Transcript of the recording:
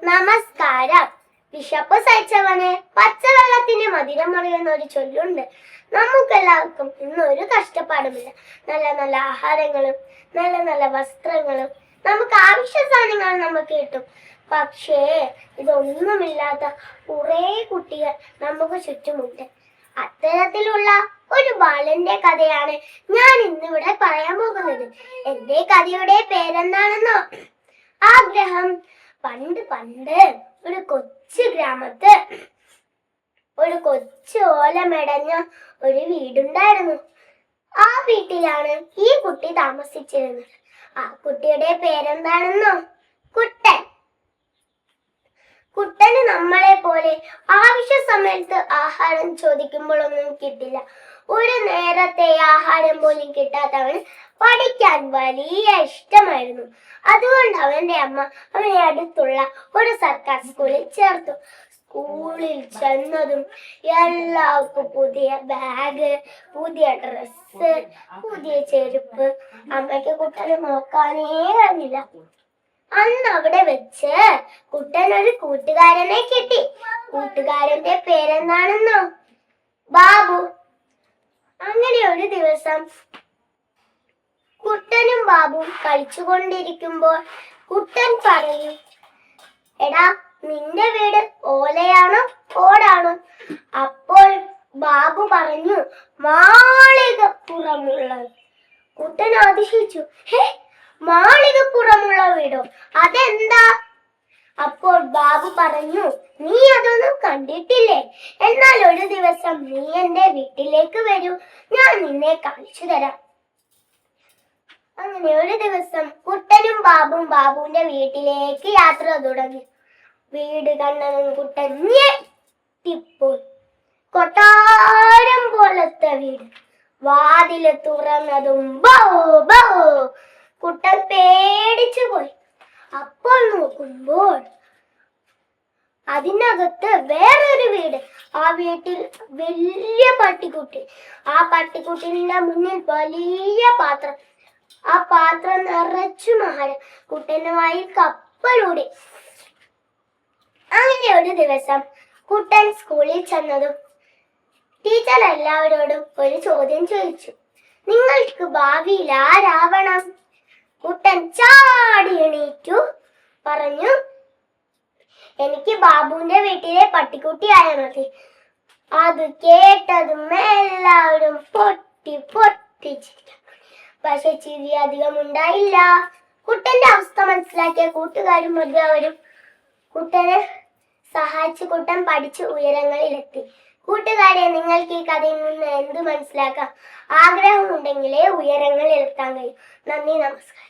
നമസ്കാരം. വിശപ്പ് സഹിച്ചവന് പച്ചവെള്ളത്തിന് മധുരം അറിയുന്ന ഒരു ചൊല്ലുണ്ട്. നമുക്കെല്ലാവർക്കും ഇന്നൊരു കഷ്ടപ്പാടുമില്ല. നല്ല നല്ല ആഹാരങ്ങളും നല്ല നല്ല വസ്ത്രങ്ങളും നമുക്ക് ആവശ്യ സാധനങ്ങൾ നമുക്ക് കിട്ടും. പക്ഷേ ഇതൊന്നുമില്ലാത്ത കുറേ കുട്ടികൾ നമുക്ക് ചുറ്റുമുണ്ട്. അത്തരത്തിലുള്ള ഒരു ബാലന്റെ കഥയാണ് ഞാൻ ഇന്നിവിടെ പറയാൻ പോകുന്നത്. എന്റെ കഥയുടെ പേരെന്താണെന്നോ? ആഗ്രഹം. പണ്ട് പണ്ട് ഒരു കൊച്ചു ഗ്രാമത്ത് ഒരു കൊച്ചു ഓലമെടഞ്ഞ ഒരു വീടുണ്ടായിരുന്നു. ആ വീട്ടിലാണ് ഈ കുട്ടി താമസിച്ചിരുന്നത്. ആ കുട്ടിയുടെ പേരെന്താണെന്നോ? കുട്ടൻ. കുട്ടന് നമ്മളെ പോലെ ആവശ്യ സമയത്ത് ആഹാരം ചോദിക്കുമ്പോഴൊന്നും കിട്ടില്ല. ഒരു നേരത്തെ ആഹാരം പോലും കിട്ടാത്തവന് പഠിക്കാൻ വലിയ ഇഷ്ടമായിരുന്നു. അതുകൊണ്ട് അവന്റെ അമ്മ അവനെ അടുത്തുള്ള ഒരു സർക്കാർ സ്കൂളിൽ ചേർത്തു. സ്കൂളിൽ ചെന്നതും എല്ലാവർക്കും പുതിയ ബാഗ്, പുതിയ ഡ്രസ്സ്, പുതിയ ചെരുപ്പ്. അമ്മയ്ക്ക് കുട്ടനെ നോക്കാനേ കഴിഞ്ഞില്ല. അന്ന് അവിടെ വെച്ച് കുട്ടൻ ഒരു കൂട്ടുകാരനെ കിട്ടി. കൂട്ടുകാരന്റെ പേരെന്താണെന്നോ? ബാബു. അങ്ങനെ ഒരു ദിവസം കുട്ടനും ബാബുവും കളിച്ചുകൊണ്ടിരിക്കുമ്പോൾ കുട്ടൻ പറയും, എടാ, നിന്റെ വീട് ഓലയാണോ ഓടാണോ? അപ്പോൾ ബാബു പറഞ്ഞു, മാളികപ്പുറമുള്ളത്. കുട്ടൻ അതിശയിച്ചു, ഹേ, മാളികപ്പുറമുള്ള വീടോ? അതെന്താ? അപ്പോൾ ബാബു പറഞ്ഞു, നീ അതൊന്നും കണ്ടിട്ടില്ലേ? എന്നാൽ ഒരു ദിവസം നീ എന്റെ വീട്ടിലേക്ക് വരൂ, ഞാൻ നിന്നെ കാണിച്ചു തരാം. അങ്ങനെ ഒരു ദിവസം കുട്ടനും ബാബുവും ബാബുവിന്റെ വീട്ടിലേക്ക് യാത്ര തുടങ്ങി. വീട് കണ്ടതും കുട്ടൻ ഞെട്ടിപ്പോയി. കൊട്ടാരം പോലത്തെ വീട്. വാതില് തുറന്നതും ബോ ബോ. കുട്ടൻ പേടിച്ചു പോയി. അപ്പോൾ നോക്കുമ്പോൾ അതിനകത്ത് വേറൊരു വീട്. ആ വീട്ടിൽ വലിയ പട്ടിക്കുട്ടി. ആ പട്ടിക്കുട്ടിന്റെ മുന്നിൽ വലിയ പാത്രം. ആ പാത്രം നിറച്ചു ആഹാരം. കുട്ടന്റെ വായിൽ കപ്പലൂടി. അങ്ങനെ ഒരു ദിവസം കുട്ടൻ സ്കൂളിൽ ചെന്നതും ടീച്ചർ എല്ലാവരോടും ഒരു ചോദ്യം ചോദിച്ചു, നിങ്ങൾക്ക് ഭാവിയിൽ ആരാവണം? കുട്ടൻ ചാടി എണീറ്റു പറഞ്ഞു, എനിക്ക് ബാബുവിന്റെ വീട്ടിലെ പട്ടിക്കുട്ടിയായ മതി. അത് കേട്ടതും എല്ലാവരും പൊട്ടി പൊട്ടിച്ചിരിക്കും. പക്ഷെ ചിരി അധികം ഉണ്ടായില്ല. കുട്ടന്റെ അവസ്ഥ മനസ്സിലാക്കിയ കൂട്ടുകാരും മറ്റുള്ളവരും കുട്ടനെ സഹായിച്ചു. കുട്ടൻ പഠിച്ച് ഉയരങ്ങളിലെത്തി. കൂട്ടുകാരെ, നിങ്ങൾക്ക് ഈ കഥയിൽ നിന്ന് എന്ത് മനസ്സിലാക്കാം? ആഗ്രഹമുണ്ടെങ്കിലേ ഉയരങ്ങളിൽ എത്താൻ കഴിയും. നന്ദി, നമസ്കാരം.